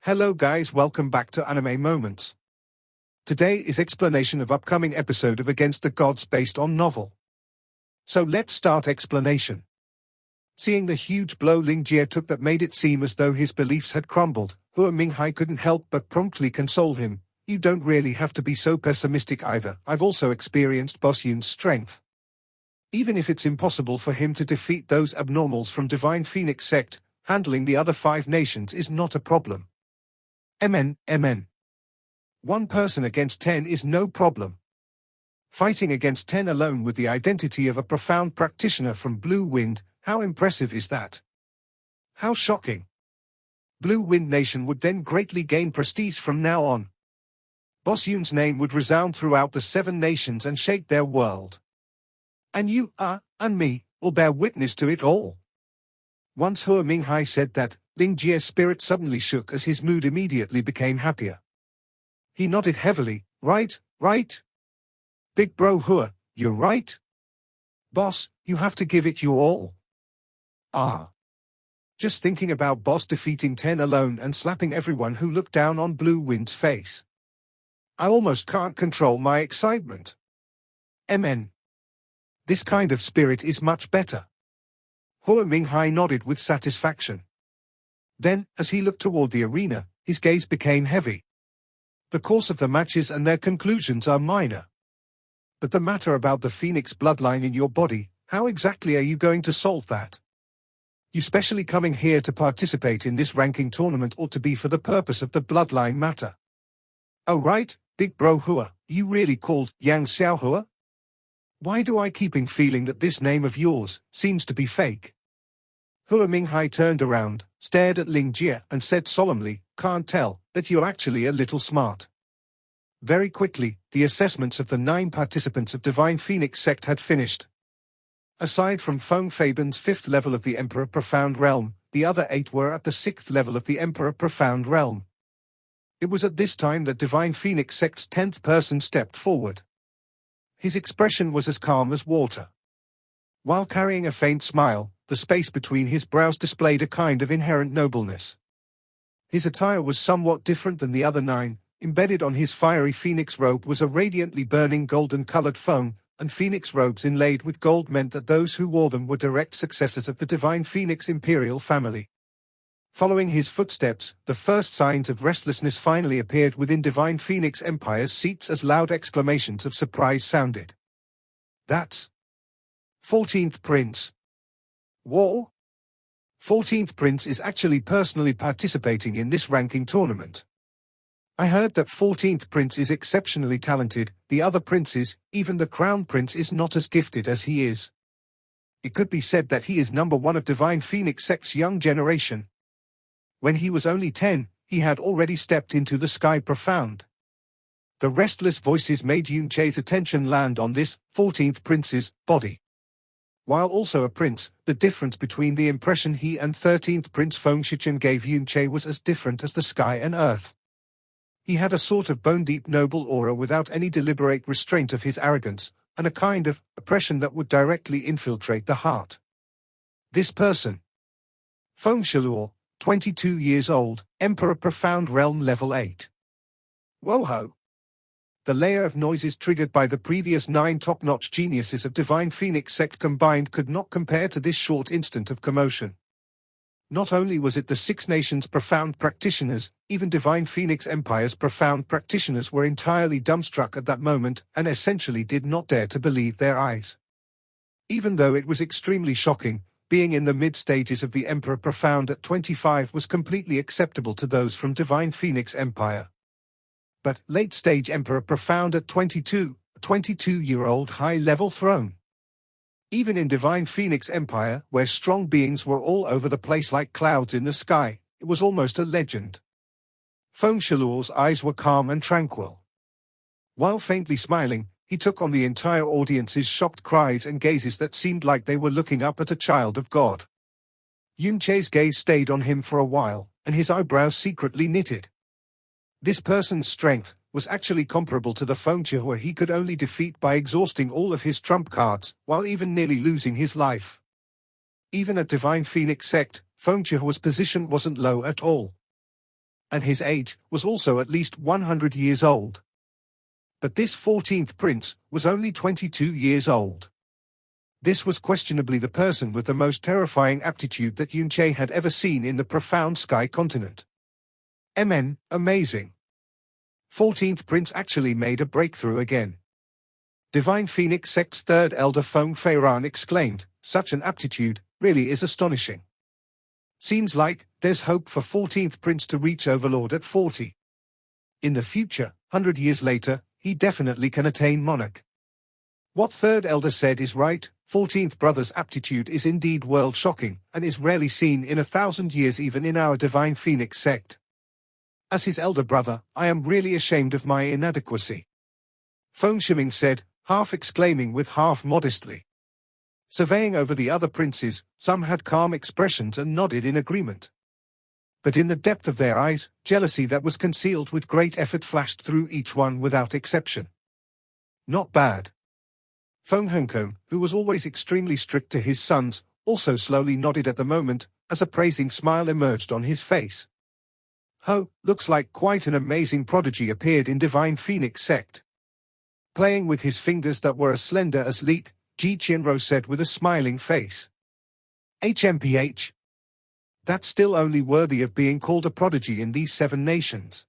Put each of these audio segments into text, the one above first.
Hello guys, welcome back to Anime Moments. Today is explanation of upcoming episode of Against the Gods based on novel. So let's start explanation. Seeing the huge blow Ling Jie took that made it seem as though his beliefs had crumbled, Hua Minghai couldn't help but promptly console him. You don't really have to be so pessimistic either. I've also experienced Boss Yun's strength. Even if it's impossible for him to defeat those abnormals from Divine Phoenix sect, handling the other 5 nations is not a problem. MN. 1 person against 10 is no problem. Fighting against 10 alone with the identity of a profound practitioner from Blue Wind, how impressive is that? How shocking. Blue Wind Nation would then greatly gain prestige from now on. Boss Yun's name would resound throughout the 7 nations and shake their world. And you, and me, will bear witness to it all. Once Hua Minghai said that, Ling Jie's spirit suddenly shook as his mood immediately became happier. He nodded heavily. Right. Big bro Hua, you're right. Boss, you have to give it your all. Just thinking about Boss defeating 10 alone and slapping everyone who looked down on Blue Wind's face. I almost can't control my excitement. MN. This kind of spirit is much better. Hua Minghai nodded with satisfaction. Then, as he looked toward the arena, his gaze became heavy. The course of the matches and their conclusions are minor. But the matter about the Phoenix bloodline in your body, how exactly are you going to solve that? You specially coming here to participate in this ranking tournament ought to be for the purpose of the bloodline matter. Oh right, big bro Hua, you really called Yang Xiao Hua? Why do I keeping feeling that this name of yours seems to be fake? Hua Minghai turned around, stared at Ling Jie, and said solemnly, can't tell that you're actually a little smart. Very quickly, the assessments of the 9 participants of Divine Phoenix sect had finished. Aside from Feng Fabian's 5th level of the Emperor Profound Realm, the other 8 were at the 6th level of the Emperor Profound Realm. It was at this time that Divine Phoenix sect's 10th person stepped forward. His expression was as calm as water. While carrying a faint smile, the space between his brows displayed a kind of inherent nobleness. His attire was somewhat different than the other 9. Embedded on his fiery phoenix robe was a radiantly burning golden-colored foam, and phoenix robes inlaid with gold meant that those who wore them were direct successors of the Divine Phoenix Imperial family. Following his footsteps, the first signs of restlessness finally appeared within Divine Phoenix Empire's seats as loud exclamations of surprise sounded. That's 14th Prince. War? 14th Prince is actually personally participating in this ranking tournament. I heard that 14th Prince is exceptionally talented, the other princes, even the Crown Prince is not as gifted as he is. It could be said that he is number 1 of Divine Phoenix sect's young generation. When he was only 10, he had already stepped into the sky profound. The restless voices made Yun Che's attention land on this 14th Prince's body. While also a prince, the difference between the impression he and 13th Prince Feng Shichen gave Yun Che was as different as the sky and earth. He had a sort of bone-deep noble aura without any deliberate restraint of his arrogance, and a kind of oppression that would directly infiltrate the heart. This person. Feng Shiluo, 22 years old, Emperor Profound Realm Level 8. Whoa-ho! The layer of noises triggered by the previous 9 top-notch geniuses of Divine Phoenix sect combined could not compare to this short instant of commotion. Not only was it the 6 nations' profound practitioners, even Divine Phoenix Empire's profound practitioners were entirely dumbstruck at that moment and essentially did not dare to believe their eyes. Even though it was extremely shocking, being in the mid-stages of the Emperor Profound at 25 was completely acceptable to those from Divine Phoenix Empire. But late-stage Emperor Profound at 22, a 22-year-old high-level throne. Even in Divine Phoenix Empire, where strong beings were all over the place like clouds in the sky, it was almost a legend. Feng Shiluo's eyes were calm and tranquil. While faintly smiling, he took on the entire audience's shocked cries and gazes that seemed like they were looking up at a child of God. Yun Che's gaze stayed on him for a while, and his eyebrows secretly knitted. This person's strength was actually comparable to the Feng Chihua he could only defeat by exhausting all of his trump cards, while even nearly losing his life. Even at Divine Phoenix sect, Feng Chihua's position wasn't low at all. and his age was also at least 100 years old. But this 14th prince was only 22 years old. This was questionably the person with the most terrifying aptitude that Yunche had ever seen in the profound sky continent. Amazing. 14th prince actually made a breakthrough again. Divine Phoenix Sect's third elder Feng Feiran exclaimed, "Such an aptitude really is astonishing. Seems like there's hope for 14th prince to reach Overlord at 40. In the future, 100 years later, he definitely can attain monarch." What third elder said is right. 14th brother's aptitude is indeed world-shocking, and is rarely seen in 1,000 years even in our Divine Phoenix sect. As his elder brother, I am really ashamed of my inadequacy. Feng Shiming said, half exclaiming with half modestly. Surveying over the other princes, some had calm expressions and nodded in agreement. But in the depth of their eyes, jealousy that was concealed with great effort flashed through each one without exception. Not bad. Feng Hengkong, who was always extremely strict to his sons, also slowly nodded at the moment, as a praising smile emerged on his face. Ho, looks like quite an amazing prodigy appeared in Divine Phoenix sect. Playing with his fingers that were as slender as leek, Ji Qianro said with a smiling face. HMPH. That's still only worthy of being called a prodigy in these 7 nations.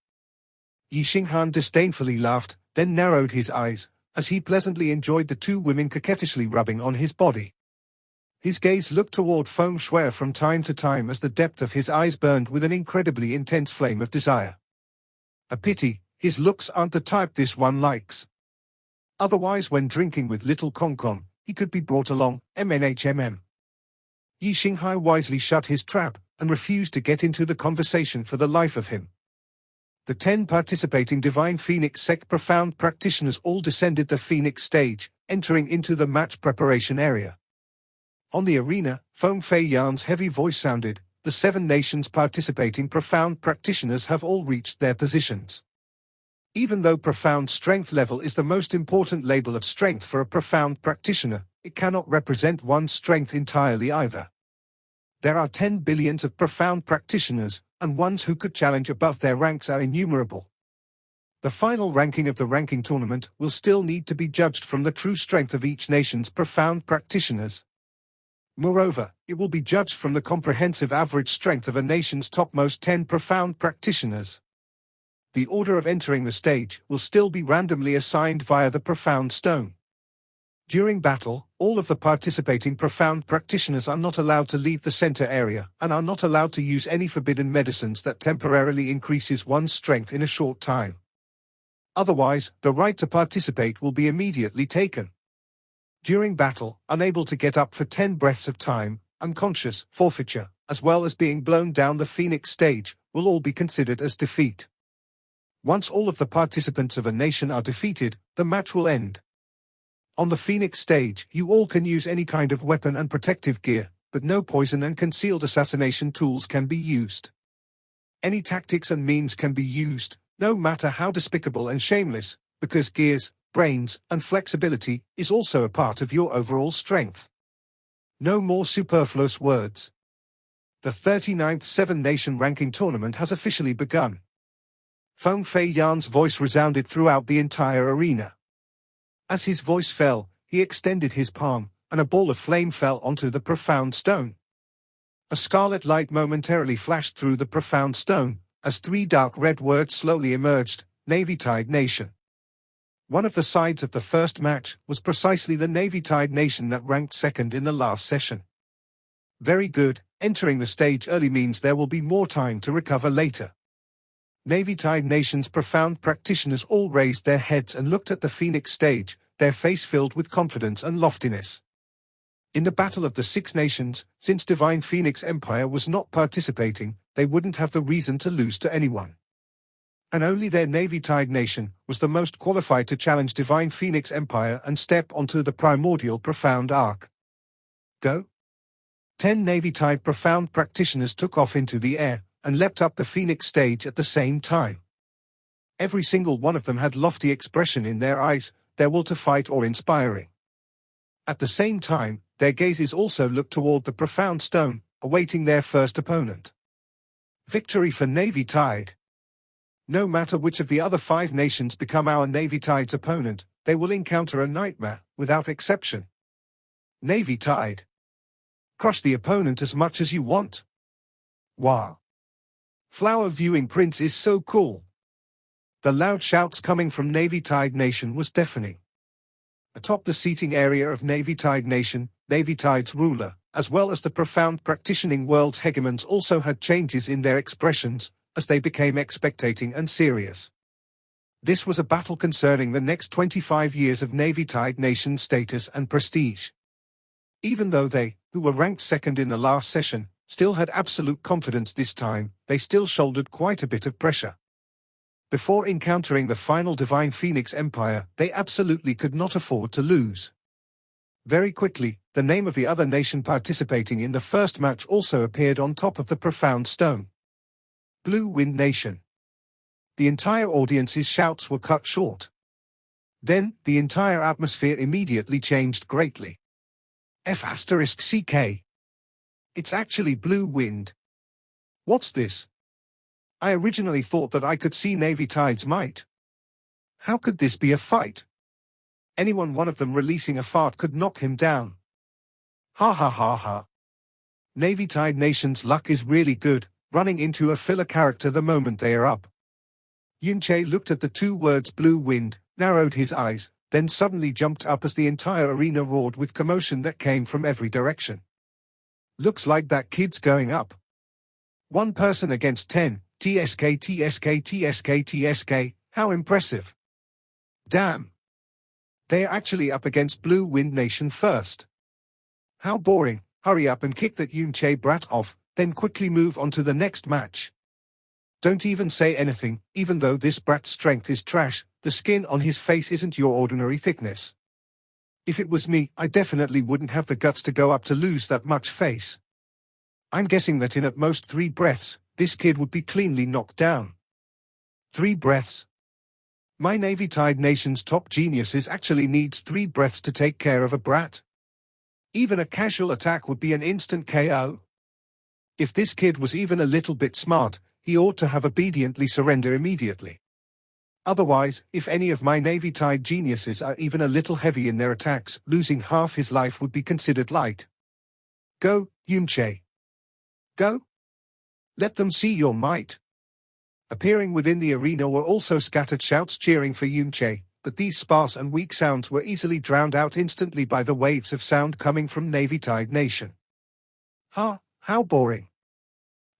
Yi Xinghan disdainfully laughed, then narrowed his eyes, as he pleasantly enjoyed the 2 women coquettishly rubbing on his body. His gaze looked toward Feng Shui from time to time as the depth of his eyes burned with an incredibly intense flame of desire. A pity, his looks aren't the type this one likes. Otherwise, when drinking with little Kong, he could be brought along, MNHMM. Yi Xinghai wisely shut his trap, and refused to get into the conversation for the life of him. The 10 participating Divine Phoenix sect profound practitioners all descended the Phoenix stage, entering into the match preparation area. On the arena, Feng Fei Yan's heavy voice sounded, "The 7 nations participating profound practitioners have all reached their positions." Even though profound strength level is the most important label of strength for a profound practitioner, it cannot represent one's strength entirely either. There are 10 billions of profound practitioners, and ones who could challenge above their ranks are innumerable. The final ranking of the ranking tournament will still need to be judged from the true strength of each nation's profound practitioners. Moreover, it will be judged from the comprehensive average strength of a nation's topmost 10 profound practitioners. The order of entering the stage will still be randomly assigned via the profound stone. During battle, all of the participating profound practitioners are not allowed to leave the center area, and are not allowed to use any forbidden medicines that temporarily increases one's strength in a short time. Otherwise, the right to participate will be immediately taken. During battle, unable to get up for 10 breaths of time, unconscious, forfeiture, as well as being blown down the Phoenix stage, will all be considered as defeat. Once all of the participants of a nation are defeated, the match will end. On the Phoenix stage, you all can use any kind of weapon and protective gear, but no poison and concealed assassination tools can be used. Any tactics and means can be used, no matter how despicable and shameless, because gears, brains, and flexibility is also a part of your overall strength. No more superfluous words. The 39th 7-nation ranking tournament has officially begun. Feng Fei Yan's voice resounded throughout the entire arena. As his voice fell, he extended his palm, and a ball of flame fell onto the profound stone. A scarlet light momentarily flashed through the profound stone, as 3 dark red words slowly emerged, Navy Tide Nation. One of the sides of the first match was precisely the Navy Tide Nation that ranked second in the last session. Very good, entering the stage early means there will be more time to recover later. Navy Tide Nation's profound practitioners all raised their heads and looked at the Phoenix stage, their face filled with confidence and loftiness. In the Battle of the 6 Nations, since Divine Phoenix Empire was not participating, they wouldn't have the reason to lose to anyone. And only their Navy Tide Nation was the most qualified to challenge Divine Phoenix Empire and step onto the primordial profound arc. Go! 10 Navy Tide profound practitioners took off into the air, and leapt up the Phoenix stage at the same time. Every single one of them had lofty expression in their eyes, their will to fight or inspiring. At the same time, their gazes also looked toward the profound stone, awaiting their first opponent. Victory for Navy Tide. No matter which of the other 5 nations become our Navy Tide's opponent, they will encounter a nightmare, without exception. Navy Tide. Crush the opponent as much as you want. Wow. Flower viewing Prince is so cool. The loud shouts coming from Navy Tide Nation was deafening. Atop the seating area of Navy Tide Nation, Navy Tide's ruler, as well as the profound practicing world's hegemons also had changes in their expressions, as they became expectating and serious. This was a battle concerning the next 25 years of Navy Tide Nation's status and prestige. Even though they, who were ranked second in the last session, still had absolute confidence this time, they still shouldered quite a bit of pressure. Before encountering the final Divine Phoenix Empire, they absolutely could not afford to lose. Very quickly, the name of the other nation participating in the first match also appeared on top of the profound stone. Blue Wind Nation. The entire audience's shouts were cut short. Then, the entire atmosphere immediately changed greatly. F***CK. It's actually Blue Wind. What's this? I originally thought that I could see Navy Tide's might. How could this be a fight? One of them releasing a fart could knock him down. Ha ha ha ha. Navy Tide Nation's luck is really good, running into a filler character the moment they are up. Yunche looked at the 2 words Blue Wind, narrowed his eyes, then suddenly jumped up as the entire arena roared with commotion that came from every direction. Looks like that kid's going up. 1 person against 10, TSK, how impressive. Damn. They are actually up against Blue Wind Nation first. How boring, hurry up and kick that Yunche brat off, then quickly move on to the next match. Don't even say anything, even though this brat's strength is trash, the skin on his face isn't your ordinary thickness. If it was me, I definitely wouldn't have the guts to go up to lose that much face. I'm guessing that in at most 3 breaths, this kid would be cleanly knocked down. 3 breaths? My Navy Tide Nation's top geniuses actually needs 3 breaths to take care of a brat. Even a casual attack would be an instant KO. If this kid was even a little bit smart, he ought to have obediently surrender immediately. Otherwise, if any of my Navy Tide geniuses are even a little heavy in their attacks, losing half his life would be considered light. Go, Yunche. Go. Let them see your might. Appearing within the arena were also scattered shouts cheering for Yunche, but these sparse and weak sounds were easily drowned out instantly by the waves of sound coming from Navy Tide Nation. How boring.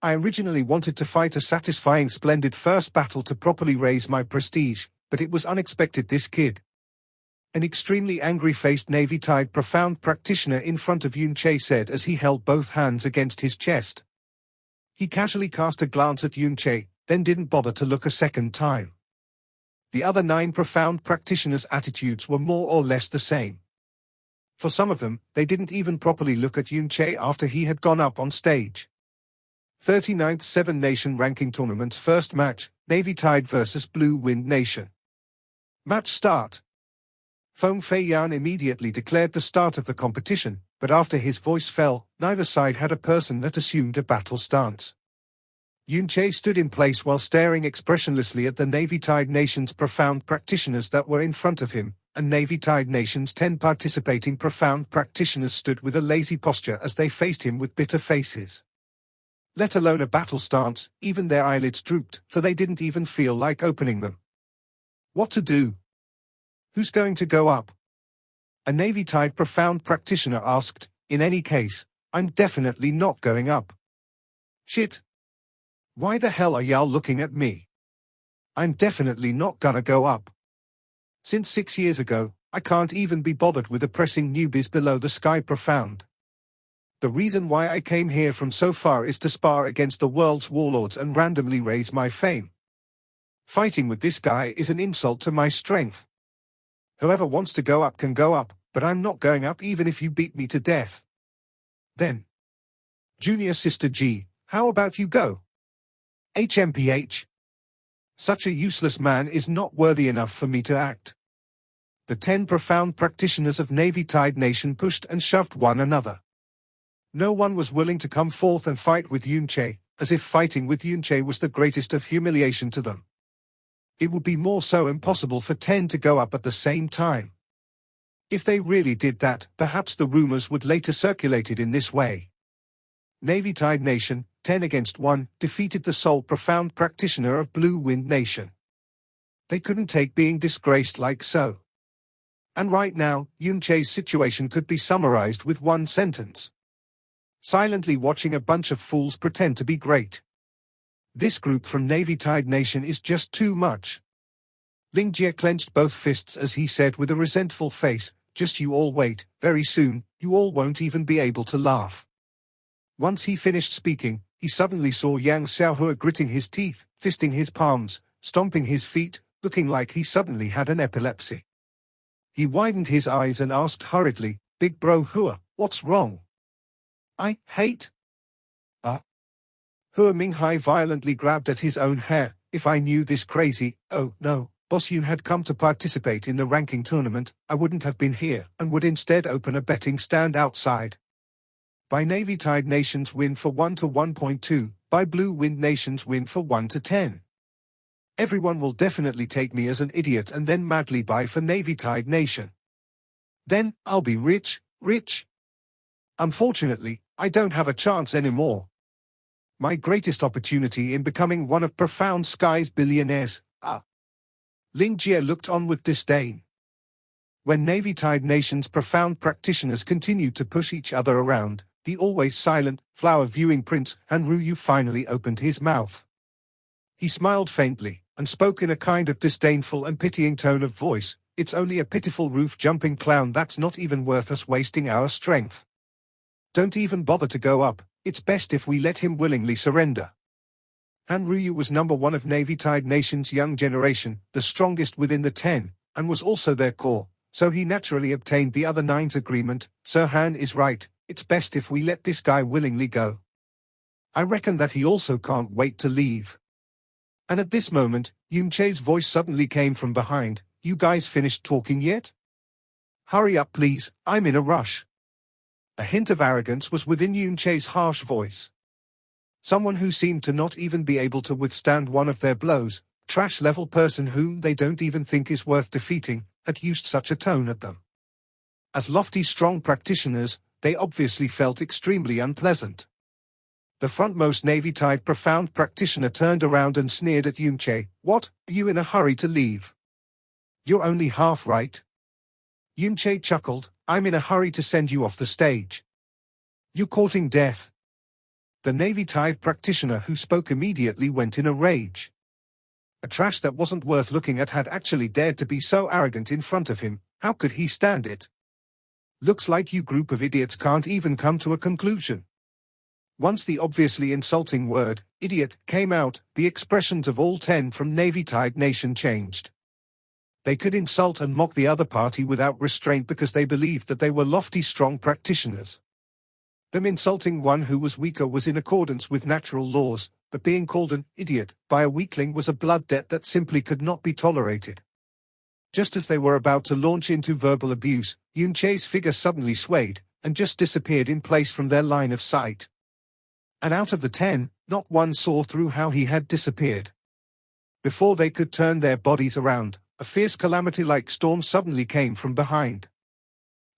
I originally wanted to fight a satisfying splendid first battle to properly raise my prestige, but it was unexpected this kid. An extremely angry-faced Navy Tide profound practitioner in front of Yunche said as he held both hands against his chest. He casually cast a glance at Yunche, then didn't bother to look a second time. The other 9 profound practitioners' attitudes were more or less the same. For some of them, they didn't even properly look at Yunche after he had gone up on stage. 39th 7-Nation Ranking Tournament's first match, Navy Tide vs Blue Wind Nation. Match start. Feng Feiyan immediately declared the start of the competition, but after his voice fell, neither side had a person that assumed a battle stance. Yunche stood in place while staring expressionlessly at the Navy Tide Nation's profound practitioners that were in front of him, and Navy Tide Nation's 10 participating profound practitioners stood with a lazy posture as they faced him with bitter faces. Let alone a battle stance, even their eyelids drooped, for they didn't even feel like opening them. What to do? Who's going to go up? A Navy Tide profound practitioner asked. In any case, I'm definitely not going up. Shit. Why the hell are y'all looking at me? I'm definitely not gonna go up. Since 6 years ago, I can't even be bothered with oppressing newbies below the sky profound. The reason why I came here from so far is to spar against the world's warlords and randomly raise my fame. Fighting with this guy is an insult to my strength. Whoever wants to go up can go up, but I'm not going up even if you beat me to death. Then. Junior Sister G, how about you go? HMPH. Such a useless man is not worthy enough for me to act. The 10 profound practitioners of Navy Tide Nation pushed and shoved one another. No one was willing to come forth and fight with Yunche, as if fighting with Yunche was the greatest of humiliation to them. It would be more so impossible for 10 to go up at the same time. If they really did that, perhaps the rumors would later circulated in this way. Navy Tide Nation, 10 against 1, defeated the sole profound practitioner of Blue Wind Nation. They couldn't take being disgraced like so. And right now, Yunche's situation could be summarized with one sentence. Silently watching a bunch of fools pretend to be great. This group from Navy Tide Nation is just too much. Ling Jie clenched both fists as he said with a resentful face, "Just you all wait, very soon, you all won't even be able to laugh." Once he finished speaking, he suddenly saw Yang Xiaohua gritting his teeth, fisting his palms, stomping his feet, looking like he suddenly had an epilepsy. He widened his eyes and asked hurriedly, "Big bro Hua, what's wrong?" "I hate." Hua Minghai violently grabbed at his own hair. "If I knew this crazy, oh no, Boss Yun had come to participate in the ranking tournament, I wouldn't have been here and would instead open a betting stand outside. By Navy Tide Nations win for 1 to 1.2, by Blue Wind Nations win for 1 to 10. Everyone will definitely take me as an idiot and then madly buy for Navy Tide Nation. Then, I'll be rich, rich. Unfortunately, I don't have a chance anymore. My greatest opportunity in becoming one of Profound Sky's billionaires, Ling Jie looked on with disdain. When Navy Tide Nation's profound practitioners continued to push each other around, the always silent, flower-viewing Prince Han Ruyu finally opened his mouth. He smiled faintly, and spoke in a kind of disdainful and pitying tone of voice, "It's only a pitiful roof-jumping clown that's not even worth us wasting our strength. Don't even bother to go up, it's best if we let him willingly surrender." Han Ruyu was number 1 of Navy Tide Nation's young generation, the strongest within the 10, and was also their core, so he naturally obtained the other 9's agreement. "Sir Han is right, it's best if we let this guy willingly go. I reckon that he also can't wait to leave." And at this moment, Yunche's voice suddenly came from behind, "You guys finished talking yet? Hurry up please, I'm in a rush." A hint of arrogance was within Yunche's harsh voice. Someone who seemed to not even be able to withstand one of their blows, trash-level person whom they don't even think is worth defeating, had used such a tone at them. As lofty strong practitioners, they obviously felt extremely unpleasant. The frontmost Navy Tide profound practitioner turned around and sneered at Yunche. "What, are you in a hurry to leave? You're only half right." Yunche chuckled, "I'm in a hurry to send you off the stage. You're courting death." The Navy Tide practitioner who spoke immediately went in a rage. A trash that wasn't worth looking at had actually dared to be so arrogant in front of him. How could he stand it? "Looks like you group of idiots can't even come to a conclusion." Once the obviously insulting word, idiot, came out, the expressions of all 10 from Navy Tide Nation changed. They could insult and mock the other party without restraint because they believed that they were lofty strong practitioners. Them insulting one who was weaker was in accordance with natural laws, but being called an idiot by a weakling was a blood debt that simply could not be tolerated. Just as they were about to launch into verbal abuse, Yunche's figure suddenly swayed, and just disappeared in place from their line of sight. And out of the 10, not one saw through how he had disappeared. Before they could turn their bodies around, a fierce calamity-like storm suddenly came from behind.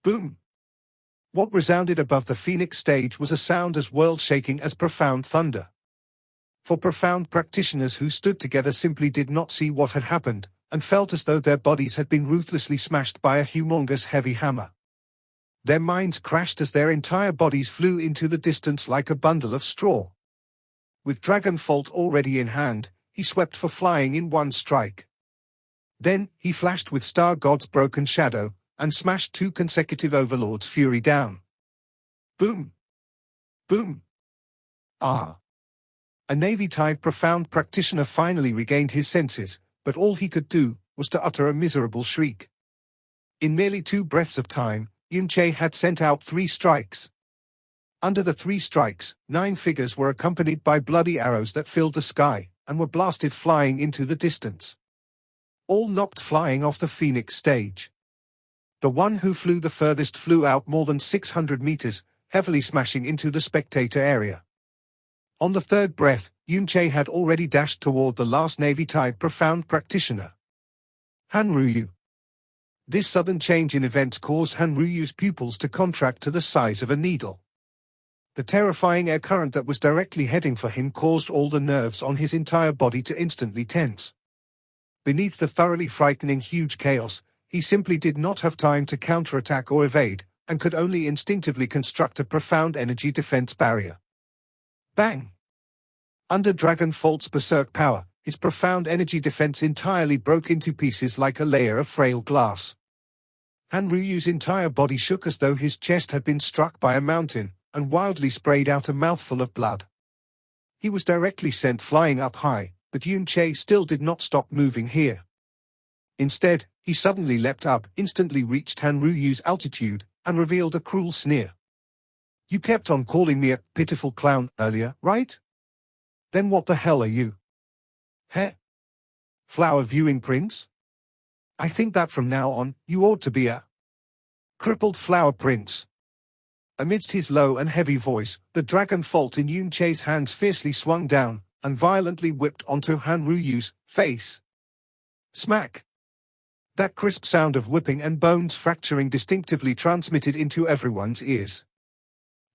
Boom! What resounded above the Phoenix stage was a sound as world-shaking as profound thunder. For profound practitioners who stood together simply did not see what had happened, and felt as though their bodies had been ruthlessly smashed by a humongous heavy hammer. Their minds crashed as their entire bodies flew into the distance like a bundle of straw. With Dragon Fault already in hand, he swept for flying in one strike. Then, he flashed with Star God's Broken Shadow, and smashed 2 consecutive Overlord's Fury down. Boom! Boom! Ah! A Navy Tide profound practitioner finally regained his senses, but all he could do was to utter a miserable shriek. In merely 2 breaths of time, Yunche had sent out 3 strikes. Under the 3 strikes, 9 figures were accompanied by bloody arrows that filled the sky, and were blasted flying into the distance. All knocked flying off the Phoenix stage. The one who flew the furthest flew out more than 600 meters, heavily smashing into the spectator area. On the third breath, Yunche had already dashed toward the last Navy Tide profound practitioner. Han Ruyu. This sudden change in events caused Han Ruyu's pupils to contract to the size of a needle. The terrifying air current that was directly heading for him caused all the nerves on his entire body to instantly tense. Beneath the thoroughly frightening huge chaos, he simply did not have time to counterattack or evade, and could only instinctively construct a profound energy defense barrier. Bang! Under Dragon Fault's berserk power, his profound energy defense entirely broke into pieces like a layer of frail glass. Han Ruyu's entire body shook as though his chest had been struck by a mountain, and wildly sprayed out a mouthful of blood. He was directly sent flying up high, but Yunche still did not stop moving here. Instead, he suddenly leapt up, instantly reached Han Ruyu's altitude, and revealed a cruel sneer. "You kept on calling me a pitiful clown earlier, right? Then what the hell are you? Heh? Flower viewing prince? I think that from now on, you ought to be a crippled flower prince." Amidst his low and heavy voice, the dragon fault in Yunche's hands fiercely swung down, and violently whipped onto Han Ruyu's face. Smack! That crisp sound of whipping and bones fracturing distinctively transmitted into everyone's ears.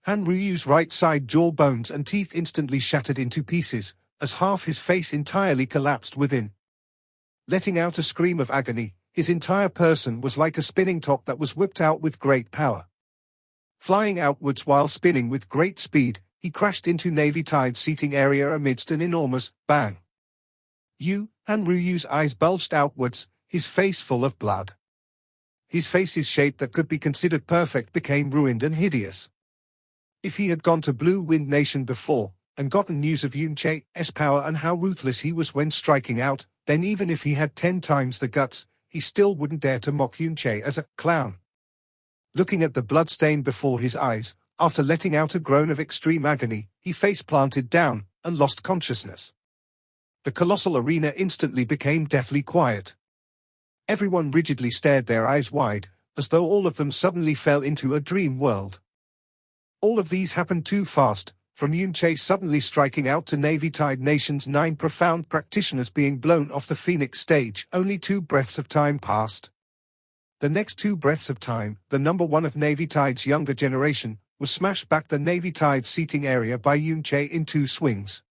Han Ruyu's right side jaw bones and teeth instantly shattered into pieces, as half his face entirely collapsed within. Letting out a scream of agony, his entire person was like a spinning top that was whipped out with great power. Flying outwards while spinning with great speed, he crashed into Navy Tide's seating area amidst an enormous bang. Han Ruyu's eyes bulged outwards, his face full of blood. His face's shape that could be considered perfect became ruined and hideous. If he had gone to Blue Wind Nation before, and gotten news of Yunche's power and how ruthless he was when striking out, then even if he had 10 times the guts, he still wouldn't dare to mock Yunche as a clown. Looking at the bloodstain before his eyes, after letting out a groan of extreme agony, he face-planted down, and lost consciousness. The colossal arena instantly became deathly quiet. Everyone rigidly stared their eyes wide, as though all of them suddenly fell into a dream world. All of these happened too fast, from Yunche suddenly striking out to Navy Tide Nation's 9 profound practitioners being blown off the Phoenix stage. Only 2 breaths of time passed. The next 2 breaths of time, the number 1 of Navy Tide's younger generation, was smashed back the Navy Tide seating area by Yunche in 2 swings.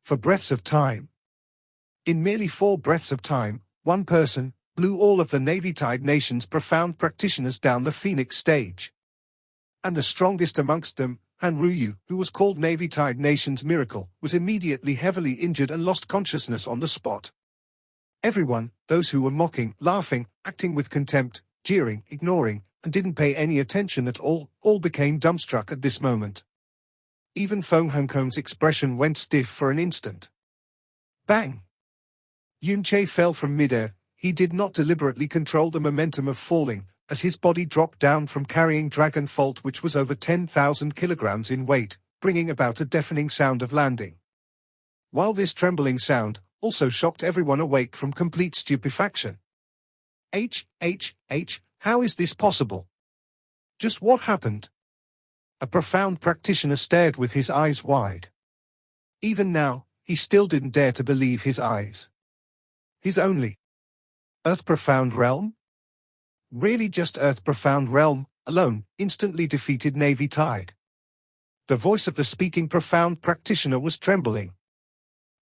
For breaths of time. In merely 4 breaths of time, one person blew all of the Navy Tide Nation's profound practitioners down the Phoenix stage. And the strongest amongst them, Han Ryu, who was called Navy Tide Nation's Miracle, was immediately heavily injured and lost consciousness on the spot. Everyone, those who were mocking, laughing, acting with contempt, jeering, ignoring, and didn't pay any attention at all became dumbstruck at this moment. Even Feng Hongkong's expression went stiff for an instant. Bang! Yunche fell from midair. He did not deliberately control the momentum of falling, as his body dropped down from carrying Dragon Fault, which was over 10,000 kilograms in weight, bringing about a deafening sound of landing. While this trembling sound also shocked everyone awake from complete stupefaction. How is this possible? Just what happened? A profound practitioner stared with his eyes wide. Even now, he still didn't dare to believe his eyes. His only Earth Profound Realm? Really just Earth Profound Realm, alone, instantly defeated Navy Tide. The voice of the speaking profound practitioner was trembling.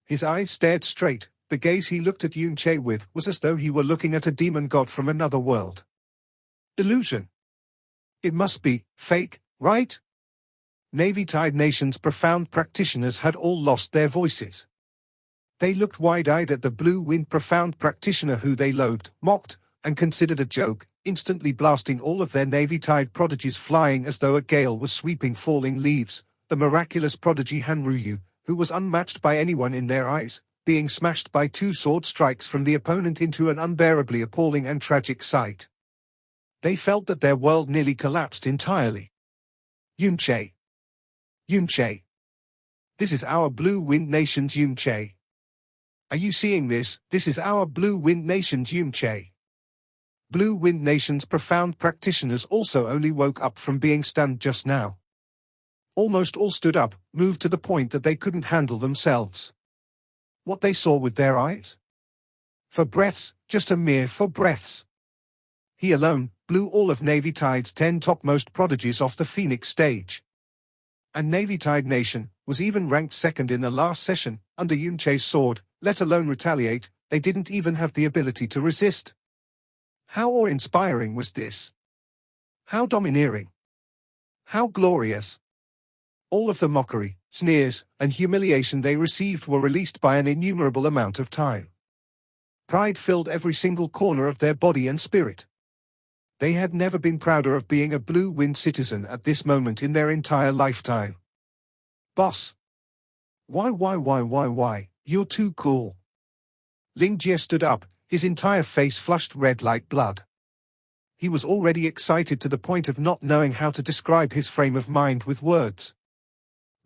His eyes stared straight. The gaze he looked at Yunche with was as though he were looking at a demon god from another world. Illusion. It must be fake, right? Navy Tide Nation's profound practitioners had all lost their voices. They looked wide-eyed at the Blue Wind profound practitioner who they loathed, mocked, and considered a joke, instantly blasting all of their Navy Tide prodigies flying as though a gale was sweeping falling leaves. The miraculous prodigy Han Ryu, who was unmatched by anyone in their eyes, being smashed by 2 sword strikes from the opponent into an unbearably appalling and tragic sight. They felt that their world nearly collapsed entirely. Yunche. This is our Blue Wind Nation's Yunche. Are you seeing this? This is our Blue Wind Nation's Yunche. Blue Wind Nation's profound practitioners also only woke up from being stunned just now. Almost all stood up, moved to the point that they couldn't handle themselves. What they saw with their eyes? For breaths, just a mere for breaths. He alone blew all of Navy Tide's 10 topmost prodigies off the Phoenix stage. And Navy Tide Nation was even ranked second in the last session, under Yunche's sword, let alone retaliate. They didn't even have the ability to resist. How awe-inspiring was this? How domineering? How glorious? All of the mockery, sneers, and humiliation they received were released by an innumerable amount of time. Pride filled every single corner of their body and spirit. They had never been prouder of being a Blue Wind citizen at this moment in their entire lifetime. Boss. Why, you're too cool. Ling Jie stood up, his entire face flushed red like blood. He was already excited to the point of not knowing how to describe his frame of mind with words.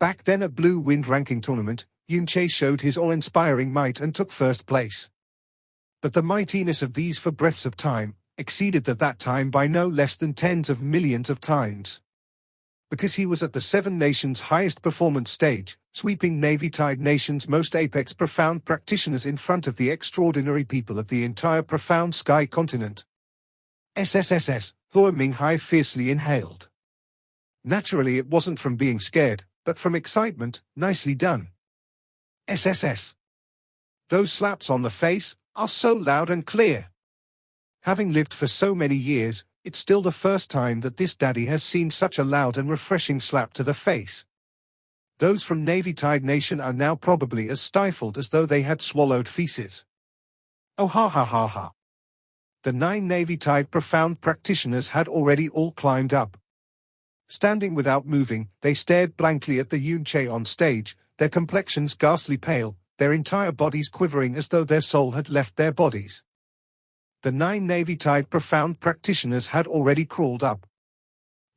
Back then at Blue Wind ranking tournament, Yunche showed his awe-inspiring might and took first place. But the mightiness of these for breaths of time exceeded that time by no less than tens of millions of times. Because he was at the Seven Nations' highest performance stage, sweeping Navy Tide Nation's most apex profound practitioners in front of the extraordinary people of the entire profound sky continent. SSSS, Hua Minghai fiercely inhaled. Naturally it wasn't from being scared, but from excitement. Nicely done. SSS. Those slaps on the face are so loud and clear. Having lived for so many years, it's still the first time that this daddy has seen such a loud and refreshing slap to the face. Those from Navy Tide Nation are now probably as stifled as though they had swallowed feces. Oh ha ha ha ha. The 9 Navy Tide profound practitioners had already all climbed up. Standing without moving, they stared blankly at the Yunche on stage, their complexions ghastly pale, their entire bodies quivering as though their soul had left their bodies. The 9 Navy Tide profound practitioners had already crawled up.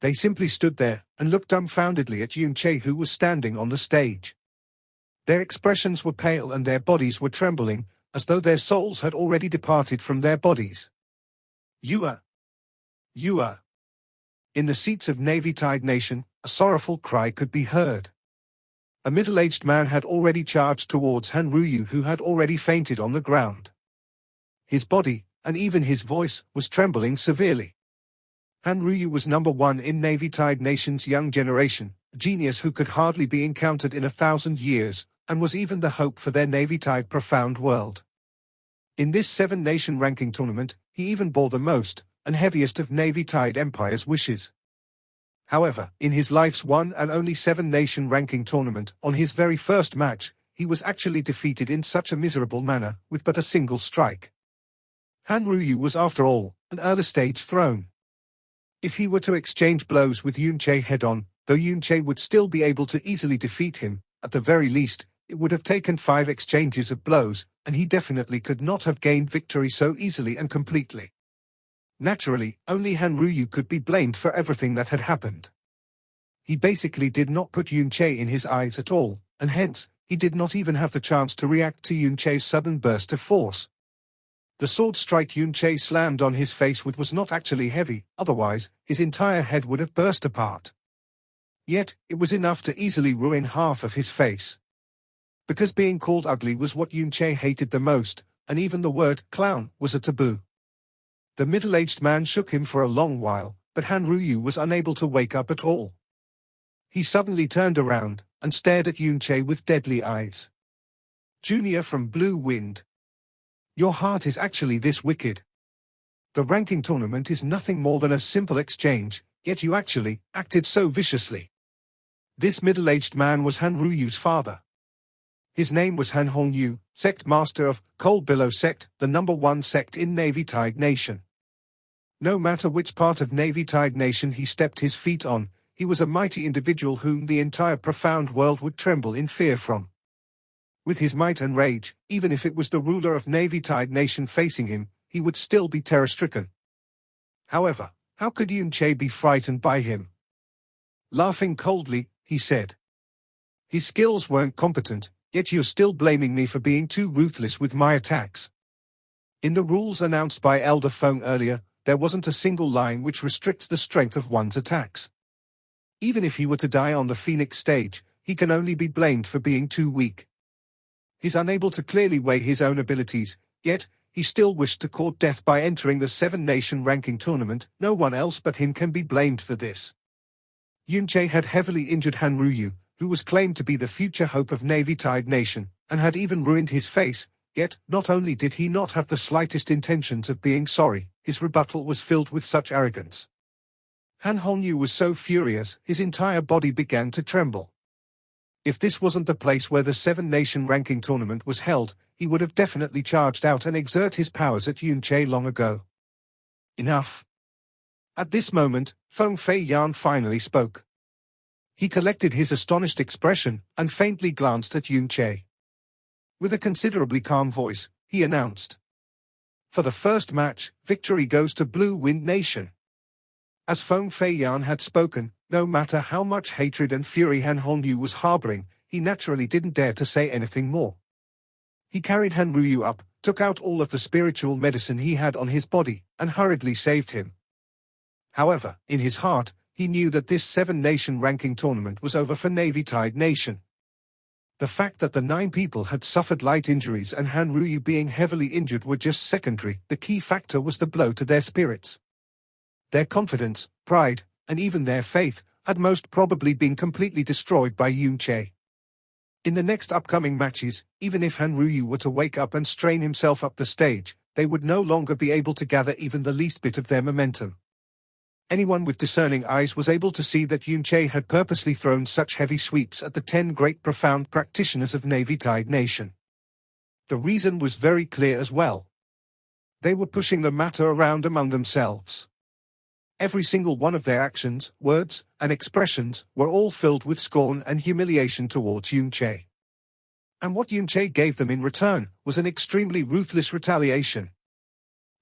They simply stood there and looked dumbfoundedly at Yunche, who was standing on the stage. Their expressions were pale and their bodies were trembling, as though their souls had already departed from their bodies. You are. In the seats of Navy Tide Nation, a sorrowful cry could be heard. A middle-aged man had already charged towards Han Ruyu, who had already fainted on the ground. His body, and even his voice, was trembling severely. Han Ruyu was number 1 in Navy Tide Nation's young generation, a genius who could hardly be encountered in 1,000 years, and was even the hope for their Navy Tide profound world. In this 7-nation ranking tournament, he even bore the most and heaviest of Navy Tide Empire's wishes. However, in his life's one and only 7-nation ranking tournament, on his very first match, he was actually defeated in such a miserable manner, with but a single strike. Han Ruyu was, after all, an early-stage throne. If he were to exchange blows with Yunche head-on, though Yunche would still be able to easily defeat him, at the very least, it would have taken 5 exchanges of blows, and he definitely could not have gained victory so easily and completely. Naturally, only Han Ruyu could be blamed for everything that had happened. He basically did not put Yunche in his eyes at all, and hence, he did not even have the chance to react to Yunche's sudden burst of force. The sword strike Yunche slammed on his face with was not actually heavy, otherwise, his entire head would have burst apart. Yet, it was enough to easily ruin half of his face. Because being called ugly was what Yunche hated the most, and even the word clown was a taboo. The middle-aged man shook him for a long while, but Han Ruyu was unable to wake up at all. He suddenly turned around and stared at Yunche with deadly eyes. Junior from Blue Wind. Your heart is actually this wicked. The ranking tournament is nothing more than a simple exchange, yet you actually acted so viciously. This middle-aged man was Han Ruyu's father. His name was Han Hongyu, sect master of Cold Billow sect, the number 1 sect in Navy Tide Nation. No matter which part of Navy Tide Nation he stepped his feet on, he was a mighty individual whom the entire profound world would tremble in fear from. With his might and rage, even if it was the ruler of Navy Tide Nation facing him, he would still be terror-stricken. However, how could Yunche be frightened by him? Laughing coldly, he said. His skills weren't competent, yet you're still blaming me for being too ruthless with my attacks. In the rules announced by Elder Feng earlier, there wasn't a single line which restricts the strength of one's attacks. Even if he were to die on the Phoenix stage, he can only be blamed for being too weak. He's unable to clearly weigh his own abilities, yet, he still wished to court death by entering the 7-nation ranking tournament. No one else but him can be blamed for this. Yunche had heavily injured Han Ruyu, who was claimed to be the future hope of Navy Tide Nation, and had even ruined his face, yet, not only did he not have the slightest intentions of being sorry, his rebuttal was filled with such arrogance. Han Hongyu was so furious, his entire body began to tremble. If this wasn't the place where the 7-nation ranking tournament was held, he would have definitely charged out and exert his powers at Yunche long ago. Enough. At this moment, Feng Feiyan finally spoke. He collected his astonished expression, and faintly glanced at Yunche. With a considerably calm voice, he announced. For the first match, victory goes to Blue Wind Nation. As Feng Feiyan had spoken, no matter how much hatred and fury Han Hongyu was harboring, he naturally didn't dare to say anything more. He carried Han Ruyu up, took out all of the spiritual medicine he had on his body, and hurriedly saved him. However, in his heart, he knew that this 7-nation ranking tournament was over for Navy Tide Nation. The fact that the 9 people had suffered light injuries and Han Ruyu being heavily injured were just secondary. The key factor was the blow to their spirits. Their confidence, pride, and even their faith, had most probably been completely destroyed by Yunche. In the next upcoming matches, even if Han Ruyu were to wake up and strain himself up the stage, they would no longer be able to gather even the least bit of their momentum. Anyone with discerning eyes was able to see that Yunche had purposely thrown such heavy sweeps at the 10 great profound practitioners of Navy Tide Nation. The reason was very clear as well. They were pushing the matter around among themselves. Every single one of their actions, words, and expressions were all filled with scorn and humiliation towards Yunche. And what Yunche gave them in return was an extremely ruthless retaliation.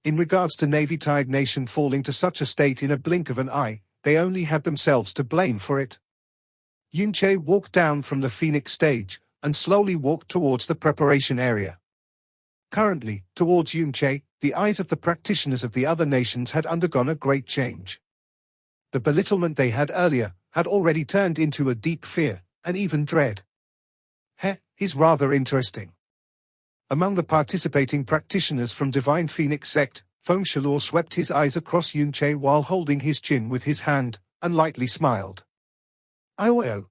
In regards to Navy Tide Nation falling to such a state in a blink of an eye, they only had themselves to blame for it. Yunche walked down from the Phoenix stage, and slowly walked towards the preparation area. Currently, towards Yunche, the eyes of the practitioners of the other nations had undergone a great change. The belittlement they had earlier had already turned into a deep fear, and even dread. He's rather interesting. Among the participating practitioners from Divine Phoenix sect, Feng Shalor swept his eyes across Yunche while holding his chin with his hand, and lightly smiled. Oh.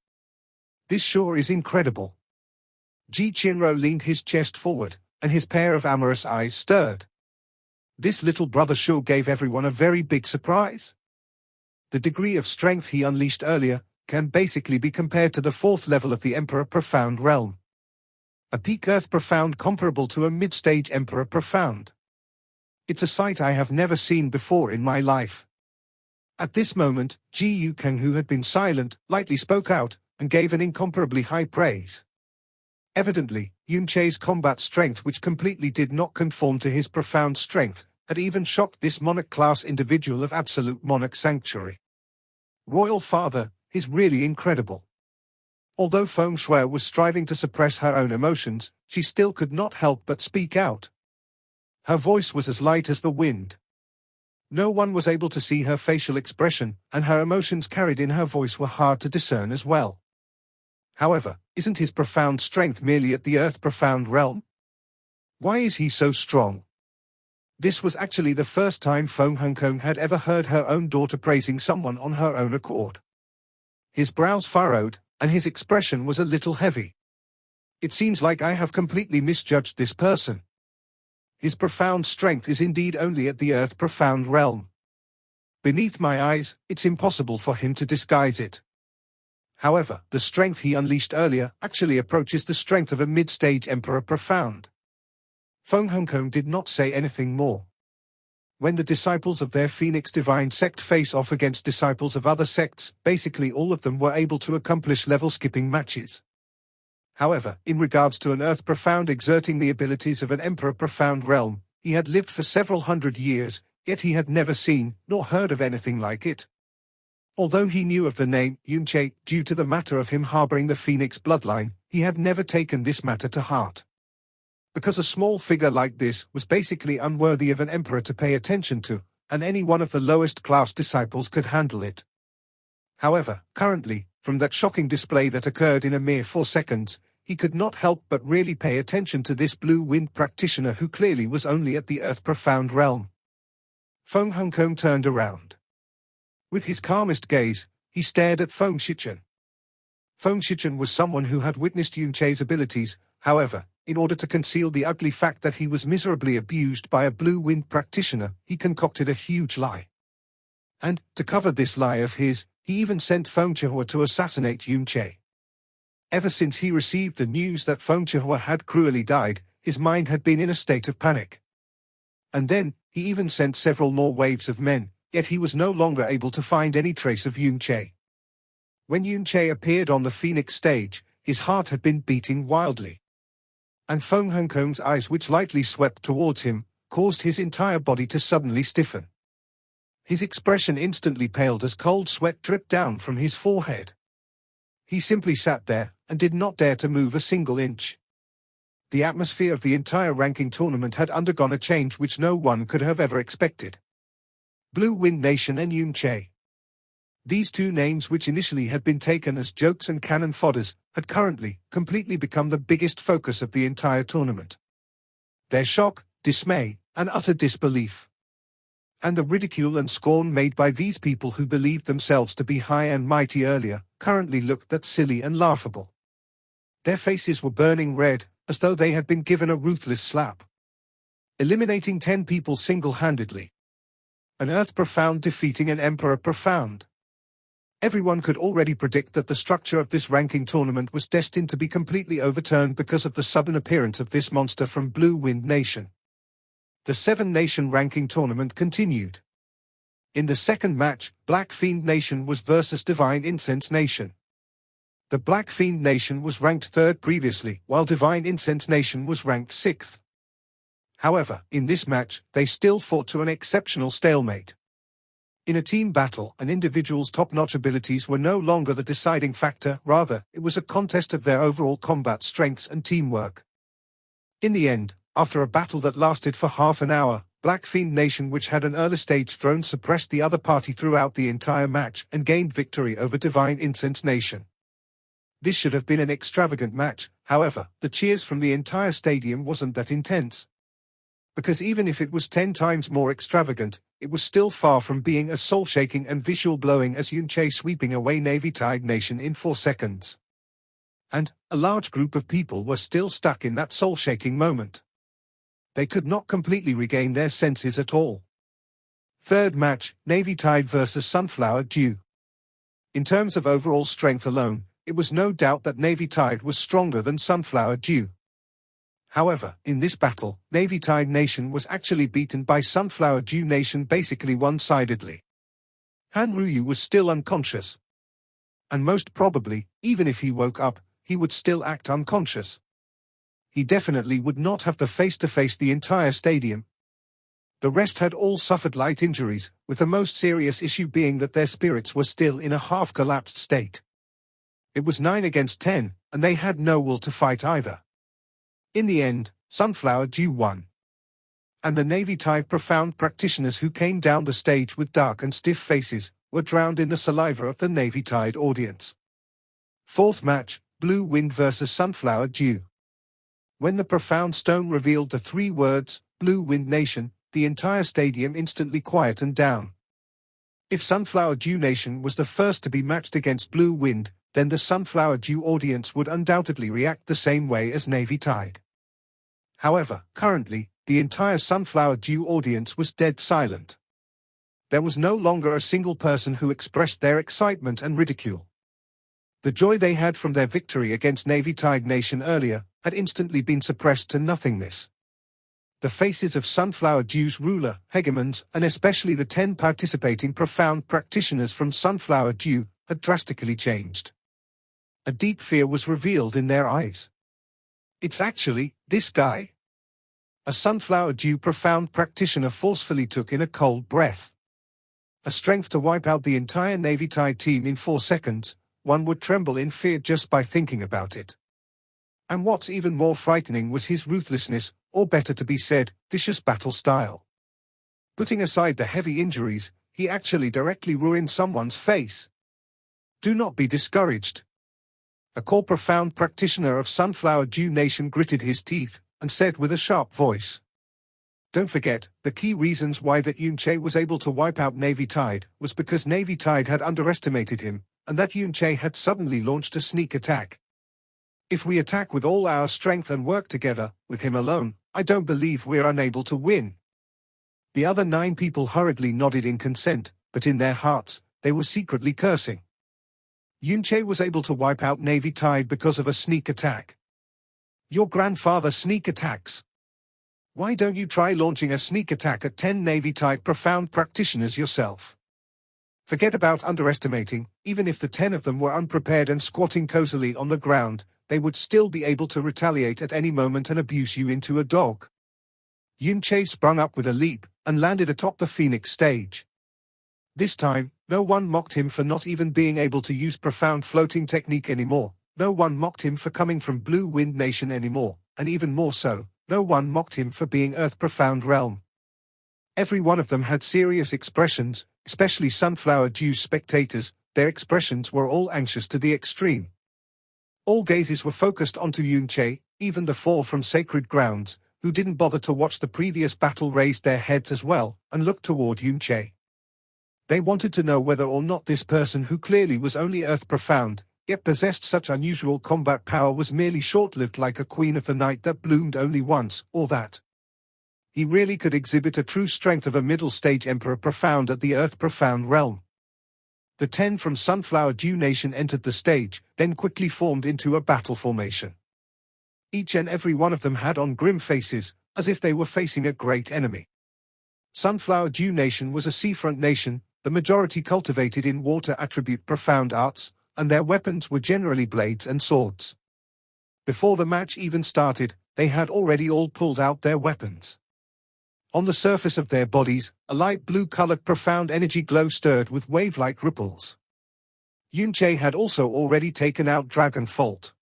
This sure is incredible. Ji Qinro leaned his chest forward, and his pair of amorous eyes stirred. This little brother sure gave everyone a very big surprise. The degree of strength he unleashed earlier can basically be compared to the 4th level of the Emperor Profound realm. A peak Earth Profound comparable to a mid-stage Emperor Profound. It's a sight I have never seen before in my life. At this moment, Ji Yukeng, who had been silent, lightly spoke out, and gave an incomparably high praise. Evidently, Yunche's combat strength, which completely did not conform to his profound strength, had even shocked this monarch-class individual of absolute monarch sanctuary. Royal Father, he's really incredible. Although Feng Shui was striving to suppress her own emotions, she still could not help but speak out. Her voice was as light as the wind. No one was able to see her facial expression, and her emotions carried in her voice were hard to discern as well. However, isn't his profound strength merely at the Earth Profound realm? Why is he so strong? This was actually the first time Feng Hongkong had ever heard her own daughter praising someone on her own accord. His brows furrowed, and his expression was a little heavy. It seems like I have completely misjudged this person. His profound strength is indeed only at the Earth Profound realm. Beneath my eyes, it's impossible for him to disguise it. However, the strength he unleashed earlier actually approaches the strength of a mid-stage Emperor Profound. Feng Hongkong did not say anything more. When the disciples of their Phoenix Divine sect face off against disciples of other sects, basically all of them were able to accomplish level-skipping matches. However, in regards to an Earth Profound exerting the abilities of an Emperor Profound realm, he had lived for several hundred years, yet he had never seen, nor heard of anything like it. Although he knew of the name, Yunche, due to the matter of him harboring the Phoenix bloodline, he had never taken this matter to heart. Because a small figure like this was basically unworthy of an emperor to pay attention to, and any one of the lowest class disciples could handle it. However, currently, from that shocking display that occurred in a mere 4 seconds, he could not help but really pay attention to this blue wind practitioner who clearly was only at the earth-profound realm. Feng Hongkong turned around. With his calmest gaze, he stared at Feng Shichen. Feng Shichen was someone who had witnessed Yun Che's abilities. However, in order to conceal the ugly fact that he was miserably abused by a blue wind practitioner, he concocted a huge lie. And, to cover this lie of his, he even sent Feng Chihua to assassinate Yun Che. Ever since he received the news that Feng Chihua had cruelly died, his mind had been in a state of panic. And then, he even sent several more waves of men, yet he was no longer able to find any trace of Yun Che. When Yun Che appeared on the Phoenix stage, his heart had been beating wildly. And Feng Hongkong's eyes, which lightly swept towards him, caused his entire body to suddenly stiffen. His expression instantly paled as cold sweat dripped down from his forehead. He simply sat there, and did not dare to move a single inch. The atmosphere of the entire ranking tournament had undergone a change which no one could have ever expected. Blue Wind Nation and Yun Che. These two names, which initially had been taken as jokes and cannon fodders, had currently completely become the biggest focus of the entire tournament. Their shock, dismay, and utter disbelief, and the ridicule and scorn made by these people who believed themselves to be high and mighty earlier, currently looked that silly and laughable. Their faces were burning red, as though they had been given a ruthless slap. Eliminating 10 people single-handedly. An Earth Profound defeating an Emperor Profound. Everyone could already predict that the structure of this ranking tournament was destined to be completely overturned because of the sudden appearance of this monster from Blue Wind Nation. The 7-nation ranking tournament continued. In the second match, Black Fiend Nation was versus Divine Incense Nation. The Black Fiend Nation was ranked 3rd previously, while Divine Incense Nation was ranked 6th. However, in this match, they still fought to an exceptional stalemate. In a team battle, an individual's top-notch abilities were no longer the deciding factor, rather, it was a contest of their overall combat strengths and teamwork. In the end, after a battle that lasted for half an hour, Black Fiend Nation, which had an early-stage throne, suppressed the other party throughout the entire match and gained victory over Divine Incense Nation. This should have been an extravagant match, however, the cheers from the entire stadium wasn't that intense. Because even if it was 10 times more extravagant, it was still far from being as soul-shaking and visual-blowing as Yun Che sweeping away Navy Tide Nation in 4 seconds. And a large group of people were still stuck in that soul-shaking moment. They could not completely regain their senses at all. Third match, Navy Tide versus Sunflower Dew. In terms of overall strength alone, it was no doubt that Navy Tide was stronger than Sunflower Dew. However, in this battle, Navy Tide Nation was actually beaten by Sunflower Dew Nation basically one-sidedly. Han Ruyu was still unconscious. And most probably, even if he woke up, he would still act unconscious. He definitely would not have the face to face the entire stadium. The rest had all suffered light injuries, with the most serious issue being that their spirits were still in a half-collapsed state. It was 9 against 10, and they had no will to fight either. In the end, Sunflower Dew won. And the Navy Tide Profound practitioners who came down the stage with dark and stiff faces were drowned in the saliva of the Navy Tide audience. Fourth match, Blue Wind versus Sunflower Dew. When the Profound Stone revealed the 3 words, Blue Wind Nation, the entire stadium instantly quietened down. If Sunflower Dew Nation was the first to be matched against Blue Wind, then the Sunflower Dew audience would undoubtedly react the same way as Navy Tide. However, currently, the entire Sunflower Dew audience was dead silent. There was no longer a single person who expressed their excitement and ridicule. The joy they had from their victory against Navy Tide Nation earlier had instantly been suppressed to nothingness. The faces of Sunflower Dew's ruler, hegemons, and especially the 10 participating Profound practitioners from Sunflower Dew, had drastically changed. A deep fear was revealed in their eyes. It's actually this guy? A Sunflower Dew Profound practitioner forcefully took in a cold breath. A strength to wipe out the entire Navy Tide team in 4 seconds, one would tremble in fear just by thinking about it. And what's even more frightening was his ruthlessness, or better to be said, vicious battle style. Putting aside the heavy injuries, he actually directly ruined someone's face. Do not be discouraged. A core profound practitioner of Sunflower Dew Nation gritted his teeth and said with a sharp voice, "Don't forget, the key reasons why that Yunche was able to wipe out Navy Tide was because Navy Tide had underestimated him, and that Yunche had suddenly launched a sneak attack. If we attack with all our strength and work together, with him alone, I don't believe we're unable to win." The other 9 people hurriedly nodded in consent, but in their hearts, they were secretly cursing. Yunche was able to wipe out Navy Tide because of a sneak attack. Your grandfather sneak attacks. Why don't you try launching a sneak attack at 10 Navy Tide profound practitioners yourself? Forget about underestimating, even if the 10 of them were unprepared and squatting cozily on the ground, they would still be able to retaliate at any moment and abuse you into a dog. Yunche sprung up with a leap and landed atop the Phoenix stage. This time, no one mocked him for not even being able to use profound floating technique anymore, no one mocked him for coming from Blue Wind Nation anymore, and even more so, no one mocked him for being Earth Profound Realm. Every one of them had serious expressions, especially Sunflower Dew spectators, their expressions were all anxious to the extreme. All gazes were focused onto Yunche, even the 4 from Sacred Grounds, who didn't bother to watch the previous battle raised their heads as well, and looked toward Yunche. They wanted to know whether or not this person who clearly was only Earth Profound, yet possessed such unusual combat power was merely short-lived like a queen of the night that bloomed only once, or that he really could exhibit a true strength of a middle-stage Emperor Profound at the Earth Profound realm. The 10 from Sunflower Dew Nation entered the stage, then quickly formed into a battle formation. Each and every one of them had on grim faces, as if they were facing a great enemy. Sunflower Dew Nation was a seafront nation, the majority cultivated in water attribute profound arts, and their weapons were generally blades and swords. Before the match even started, they had already all pulled out their weapons. On the surface of their bodies, a light blue-colored profound energy glow stirred with wave-like ripples. Yunche had also already taken out Dragon Fault.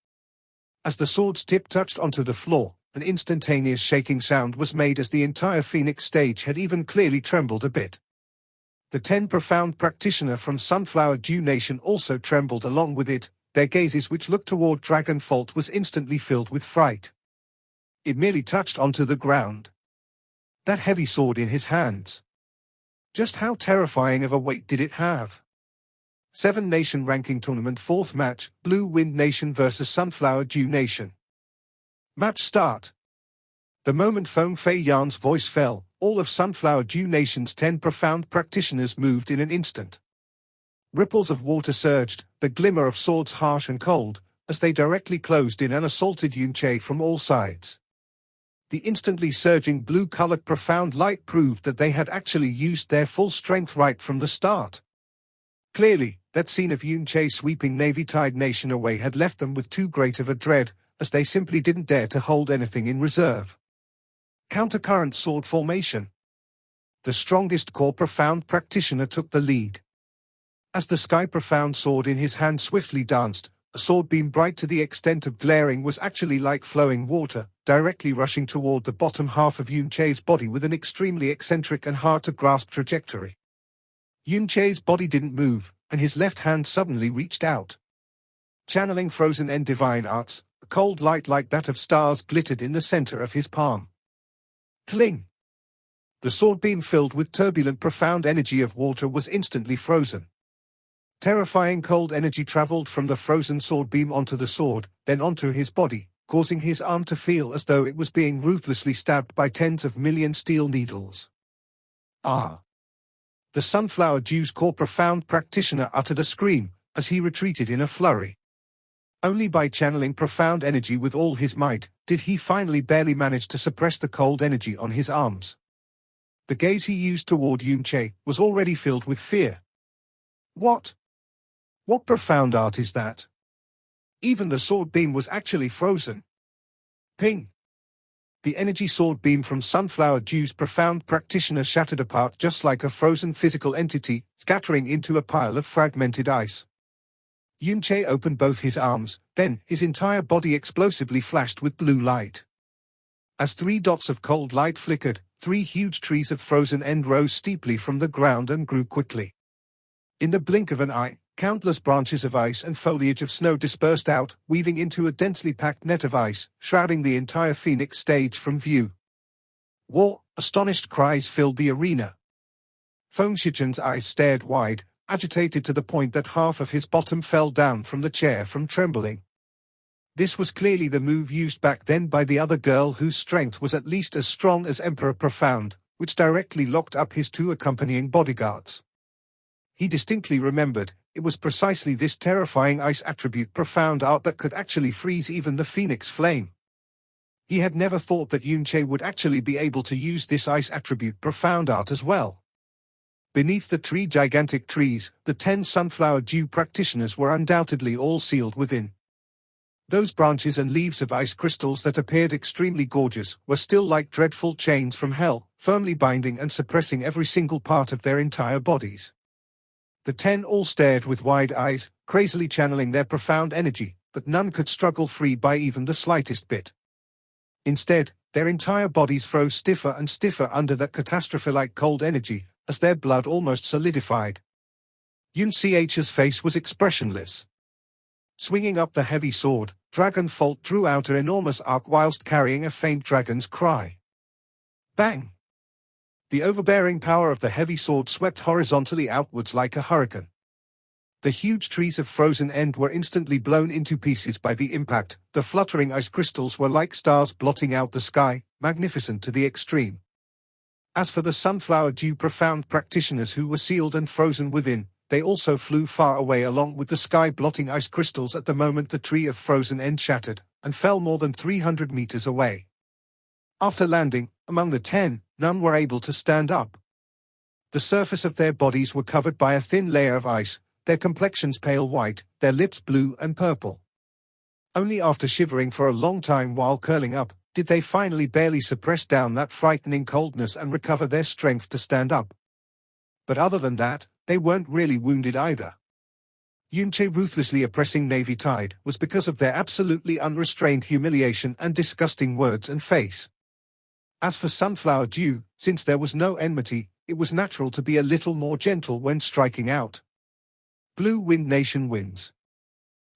As the sword's tip touched onto the floor, an instantaneous shaking sound was made as the entire Phoenix stage had even clearly trembled a bit. The 10 profound practitioner from Sunflower Dew Nation also trembled along with it, their gazes which looked toward Dragon Fault was instantly filled with fright. It merely touched onto the ground. That heavy sword in his hands. Just how terrifying of a weight did it have? 7 Nation Ranking Tournament 4th match, Blue Wind Nation vs Sunflower Dew Nation. Match start. The moment Feng Fei Yan's voice fell, all of Sunflower Dew Nation's 10 profound practitioners moved in an instant. Ripples of water surged, the glimmer of swords harsh and cold, as they directly closed in and assaulted Yunche from all sides. The instantly surging blue-colored profound light proved that they had actually used their full strength right from the start. Clearly, that scene of Yunche sweeping Navy Tide Nation away had left them with too great of a dread, as they simply didn't dare to hold anything in reserve. Countercurrent sword formation. The strongest core profound practitioner took the lead. As the sky profound sword in his hand swiftly danced, a sword beam bright to the extent of glaring was actually like flowing water, directly rushing toward the bottom half of Yunche's body with an extremely eccentric and hard-to-grasp trajectory. Yunche's body didn't move, and his left hand suddenly reached out. Channeling frozen and divine arts, a cold light like that of stars glittered in the center of his palm. Cling! The sword beam filled with turbulent profound energy of water was instantly frozen. Terrifying cold energy traveled from the frozen sword beam onto the sword, then onto his body, causing his arm to feel as though it was being ruthlessly stabbed by tens of million steel needles. Ah! The Sunflower Dew's core profound practitioner uttered a scream, as he retreated in a flurry. Only by channeling profound energy with all his might, did he finally barely manage to suppress the cold energy on his arms. The gaze he used toward Yunche was already filled with fear. What? What profound art is that? Even the sword beam was actually frozen. Ping! The energy sword beam from Sunflower Dew's profound practitioner shattered apart just like a frozen physical entity, scattering into a pile of fragmented ice. Yunche opened both his arms, then his entire body explosively flashed with blue light. As 3 dots of cold light flickered, 3 huge trees of frozen end rose steeply from the ground and grew quickly. In the blink of an eye, Countless branches of ice and foliage of snow dispersed out, weaving into a densely packed net of ice, shrouding the entire Phoenix stage from view. War, astonished cries filled the arena. Feng Shichen's eyes stared wide, agitated to the point that half of his bottom fell down from the chair from trembling. This was clearly the move used back then by the other girl whose strength was at least as strong as Emperor Profound, which directly locked up his 2 accompanying bodyguards. He distinctly remembered, it was precisely this terrifying ice attribute Profound Art that could actually freeze even the Phoenix Flame. He had never thought that Yunche would actually be able to use this ice attribute Profound Art as well. Beneath the gigantic trees, the 10 Sunflower Dew practitioners were undoubtedly all sealed within. Those branches and leaves of ice crystals that appeared extremely gorgeous were still like dreadful chains from hell, firmly binding and suppressing every single part of their entire bodies. The 10 all stared with wide eyes, crazily channeling their profound energy, but none could struggle free by even the slightest bit. Instead, their entire bodies froze stiffer and stiffer under that catastrophe-like cold energy, as their blood almost solidified. Yun Ch's face was expressionless. Swinging up the heavy sword, Dragon Fault drew out an enormous arc whilst carrying a faint dragon's cry. Bang! The overbearing power of the heavy sword swept horizontally outwards like a hurricane. The huge trees of Frozen End were instantly blown into pieces by the impact. The fluttering ice crystals were like stars blotting out the sky, magnificent to the extreme. As for the Sunflower Dew Profound practitioners who were sealed and frozen within, they also flew far away along with the sky-blotting ice crystals at the moment the tree of Frozen End shattered, and fell more than 300 meters away. After landing, among the 10, none were able to stand up. The surface of their bodies were covered by a thin layer of ice, their complexions pale white, their lips blue and purple. Only after shivering for a long time while curling up, did they finally barely suppress down that frightening coldness and recover their strength to stand up. But other than that, they weren't really wounded either. Yunche ruthlessly oppressing Navy Tide was because of their absolutely unrestrained humiliation and disgusting words and face. As for Sunflower Dew, since there was no enmity, it was natural to be a little more gentle when striking out. Blue Wind Nation wins.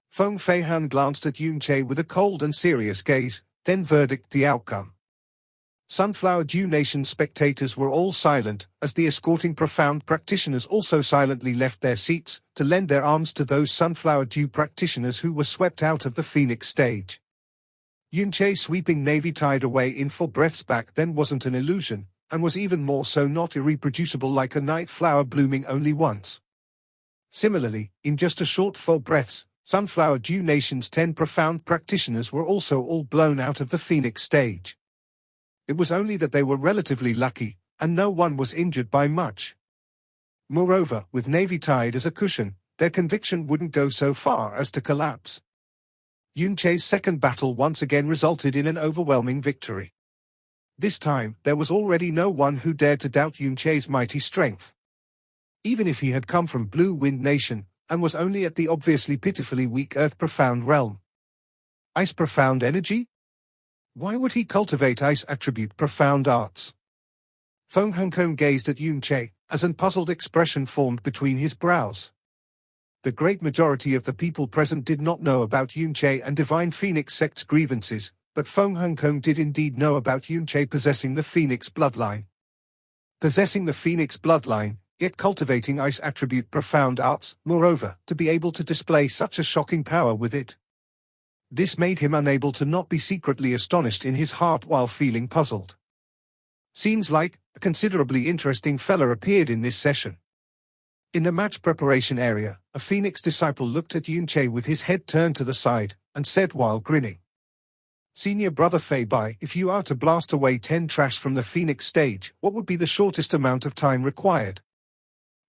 Feng Feihan glanced at Yunche with a cold and serious gaze, then verdicted the outcome. Sunflower Dew Nation spectators were all silent, as the escorting Profound practitioners also silently left their seats, to lend their arms to those Sunflower Dew practitioners who were swept out of the Phoenix stage. Yunche sweeping Navy Tide away in 4 breaths back then wasn't an illusion, and was even more so not irreproducible like a night flower blooming only once. Similarly, in just a short 4 breaths, Sunflower Dew Nation's 10 Profound practitioners were also all blown out of the Phoenix stage. It was only that they were relatively lucky, and no one was injured by much. Moreover, with Navy Tide as a cushion, their conviction wouldn't go so far as to collapse. Yunche's second battle once again resulted in an overwhelming victory. This time, there was already no one who dared to doubt Yunche's mighty strength. Even if he had come from Blue Wind Nation, and was only at the obviously pitifully weak Earth Profound realm. Ice Profound energy? Why would he cultivate ice attribute Profound arts? Feng Hongkong gazed at Yunche, as an puzzled expression formed between his brows. The great majority of the people present did not know about Yunche and Divine Phoenix Sect's grievances, but Feng Hongkong did indeed know about Yunche possessing the Phoenix bloodline. Possessing the Phoenix bloodline, yet cultivating ice attribute Profound arts, moreover, to be able to display such a shocking power with it. This made him unable to not be secretly astonished in his heart while feeling puzzled. Seems like a considerably interesting fella appeared in this session. In the match preparation area, a Phoenix disciple looked at Yunche with his head turned to the side, and said while grinning, "Senior Brother Fei Bai, if you are to blast away 10 trash from the Phoenix stage, what would be the shortest amount of time required?"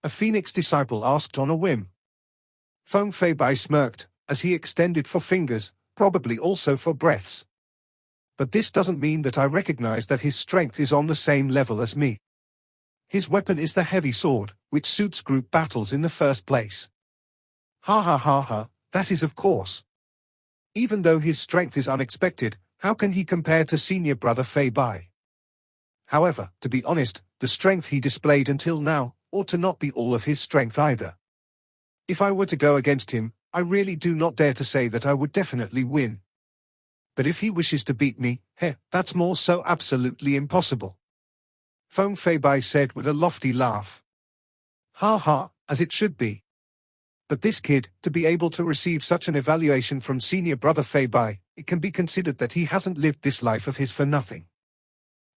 A Phoenix disciple asked on a whim. Feng Fei Bai smirked, as he extended 4 fingers, probably also for breaths. "But this doesn't mean that I recognize that his strength is on the same level as me. His weapon is the heavy sword, which suits group battles in the first place. Ha ha ha ha, that is of course. Even though his strength is unexpected, how can he compare to Senior Brother Fei Bai? However, to be honest, the strength he displayed until now ought to not be all of his strength either. If I were to go against him, I really do not dare to say that I would definitely win. But if he wishes to beat me, that's more so absolutely impossible. Feng Feibai said with a lofty laugh. Ha ha, as it should be. But this kid, to be able to receive such an evaluation from senior brother Feibai, it can be considered that he hasn't lived this life of his for nothing.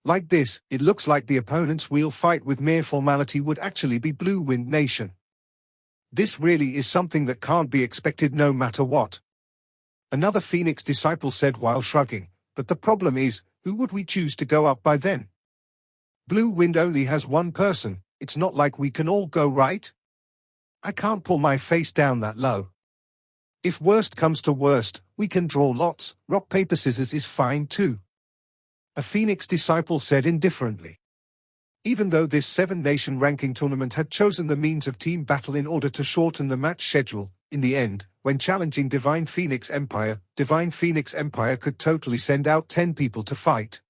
Like this, it looks like the opponent's wheel fight with mere formality would actually be Blue Wind Nation. This really is something that can't be expected no matter what. Another Phoenix disciple said while shrugging, but the problem is, who would we choose to go up by then? Blue Wind only has one person, it's not like we can all go, right? I can't pull my face down that low. If worst comes to worst, we can draw lots, rock paper scissors is fine too. A Phoenix disciple said indifferently. Even though this 7-nation ranking tournament had chosen the means of team battle in order to shorten the match schedule, in the end, when challenging Divine Phoenix Empire could totally send out 10 people to fight.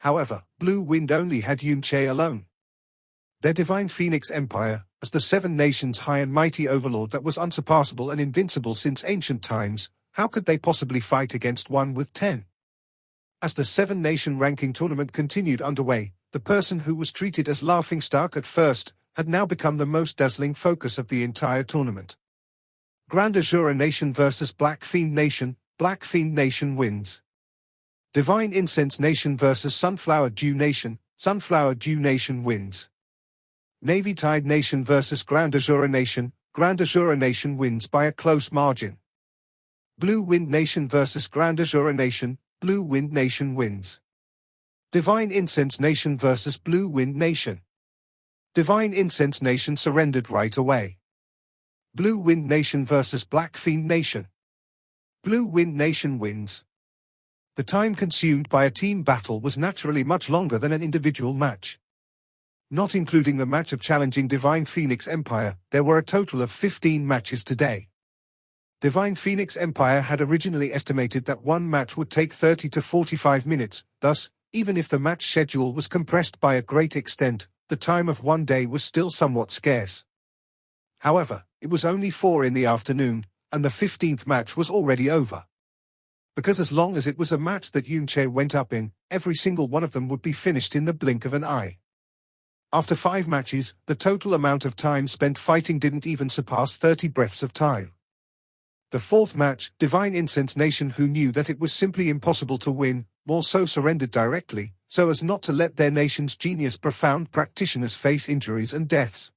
However, Blue Wind only had Yunche alone. Their Divine Phoenix Empire, as the 7 nations high and mighty overlord that was unsurpassable and invincible since ancient times, how could they possibly fight against one with 10? As the 7-nation ranking tournament continued underway, the person who was treated as laughingstock at first, had now become the most dazzling focus of the entire tournament. Grand Azura Nation vs Black Fiend Nation wins. Divine Incense Nation vs Sunflower Dew Nation wins. Navy Tide Nation vs Grand Azura Nation wins by a close margin. Blue Wind Nation vs Grand Azura Nation wins. Divine Incense Nation vs Blue Wind Nation. Divine Incense Nation surrendered right away. Blue Wind Nation vs Black Fiend Nation. Blue Wind Nation wins. The time consumed by a team battle was naturally much longer than an individual match. Not including the match of challenging Divine Phoenix Empire, there were a total of 15 matches today. Divine Phoenix Empire had originally estimated that one match would take 30 to 45 minutes, thus, even if the match schedule was compressed by a great extent, the time of one day was still somewhat scarce. However, it was only 4 in the afternoon, and the 15th match was already over. Because as long as it was a match that Yunche went up in, every single one of them would be finished in the blink of an eye. After 5 matches, the total amount of time spent fighting didn't even surpass 30 breaths of time. The 4th match, Divine Incense Nation, who knew that it was simply impossible to win, more so surrendered directly, so as not to let their nation's genius profound practitioners face injuries and deaths.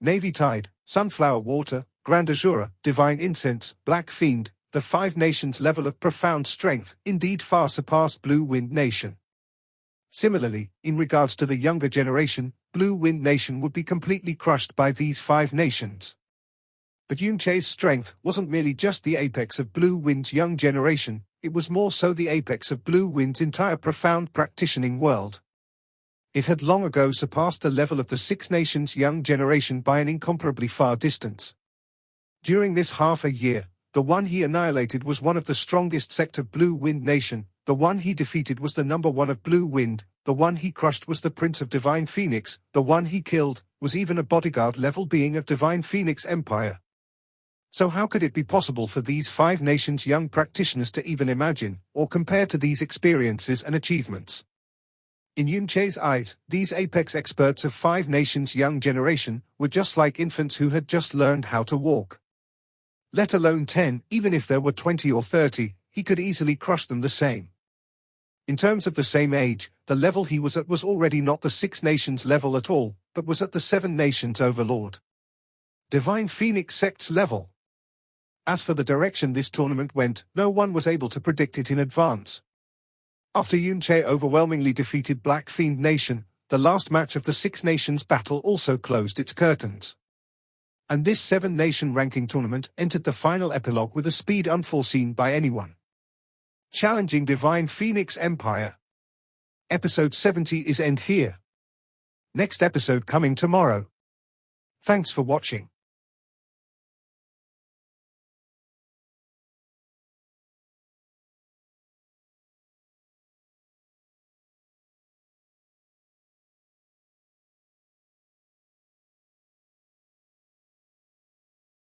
Navy Tide, Sunflower Water, Grand Azura, Divine Incense, Black Fiend, the 5 nations' level of profound strength indeed far surpassed Blue Wind Nation. Similarly, in regards to the younger generation, Blue Wind Nation would be completely crushed by these 5 nations. But Yunche's strength wasn't merely just the apex of Blue Wind's young generation, it was more so the apex of Blue Wind's entire profound practicing world. It had long ago surpassed the level of the 6 nations' young generation by an incomparably far distance. During this half a year, the one he annihilated was one of the strongest sect of Blue Wind Nation, the one he defeated was the number 1 of Blue Wind, the one he crushed was the Prince of Divine Phoenix, the one he killed was even a bodyguard-level being of Divine Phoenix Empire. So how could it be possible for these 5 nations' young practitioners to even imagine, or compare to these experiences and achievements? In Yunche's eyes, these apex experts of 5 nations' young generation were just like infants who had just learned how to walk. Let alone 10, even if there were 20 or 30, he could easily crush them the same. In terms of the same age, the level he was at was already not the 6 nations level at all, but was at the 7 nations overlord. Divine Phoenix Sect's level. As for the direction this tournament went, no one was able to predict it in advance. After Yunche overwhelmingly defeated Black Fiend Nation, the last match of the 6 nations battle also closed its curtains. And this 7-nation ranking tournament entered the final epilogue with a speed unforeseen by anyone. Challenging Divine Phoenix Empire. Episode 70 is end here. Next episode coming tomorrow. Thanks for watching.